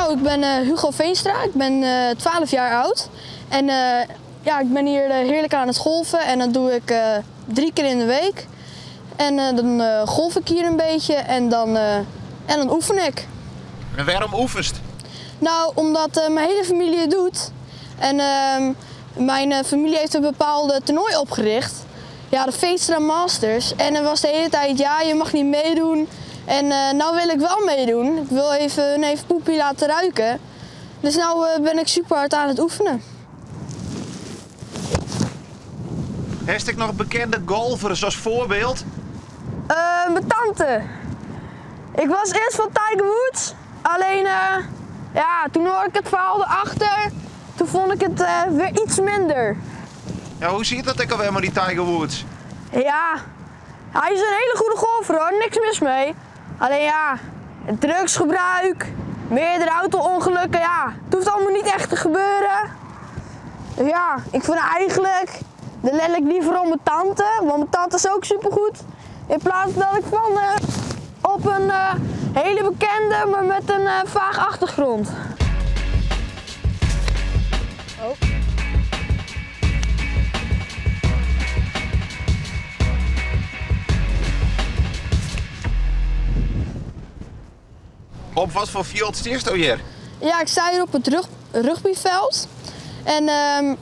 Nou, ik ben Hugo Veenstra, ik ben 12 jaar oud. En ja, ik ben hier heerlijk aan het golfen en dat doe ik 3 keer in de week. En dan golf ik hier een beetje en dan oefen ik. En waarom oefenst? Nou, omdat mijn hele familie het doet. En mijn familie heeft een bepaalde toernooi opgericht. Ja, de Veenstra Masters. En er was de hele tijd, ja, je mag niet meedoen. En nou wil ik wel meedoen. Ik wil even Poepie laten ruiken. Dus nou ben ik super hard aan het oefenen. Heeft ik nog bekende golfers als voorbeeld? Mijn tante. Ik was eerst van Tiger Woods. Alleen, ja, toen hoorde ik het verhaal erachter. Toen vond ik het weer iets minder. Ja, hoe ziet dat ik alweer met die Tiger Woods? Ja, hij is een hele goede golfer hoor, niks mis mee. Alleen ja, het drugsgebruik, meerdere auto-ongelukken, ja, het hoeft allemaal niet echt te gebeuren. Dus ja, ik vind eigenlijk, dan let ik liever op mijn tante, want mijn tante is ook supergoed. In plaats dat ik van op een hele bekende, maar met een vaag achtergrond. Oh. Op wat voor veld stierst hier? Ja, ik sta hier op het rugbyveld. En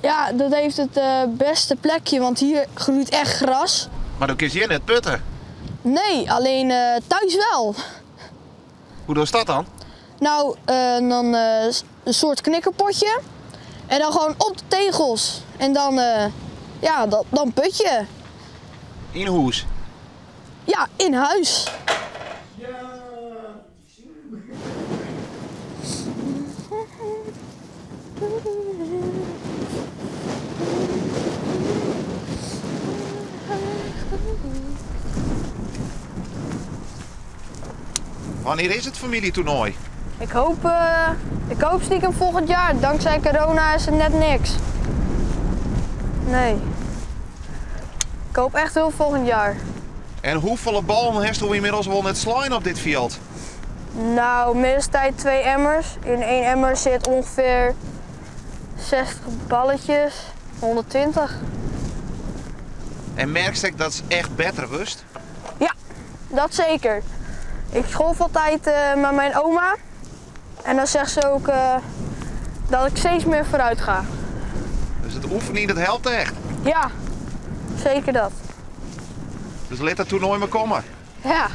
ja, dat heeft het beste plekje, want hier groeit echt gras. Maar dan kun je hier net putten. Nee, alleen thuis wel. Hoe doe je dat dan? Nou, dan een soort knikkerpotje. En dan gewoon op de tegels. En dan, ja, dan put je. In huis? Ja, in huis. Wanneer is het familietoernooi? Ik hoop stiekem volgend jaar. Dankzij corona is het net niks. Nee. Ik hoop echt wel volgend jaar. En hoeveel ballen heeft u inmiddels wel net slaan op dit veld? Nou, middenstijd 2 emmers. In 1 emmer zit ongeveer 60 balletjes, 120. En merk ik dat is echt beter rust? Ja, dat zeker. Ik golf altijd met mijn oma. En dan zegt ze ook dat ik steeds meer vooruit ga. Dus het oefening dat helpt echt? Ja, zeker dat. Dus let dat toernooi maar komen. Ja.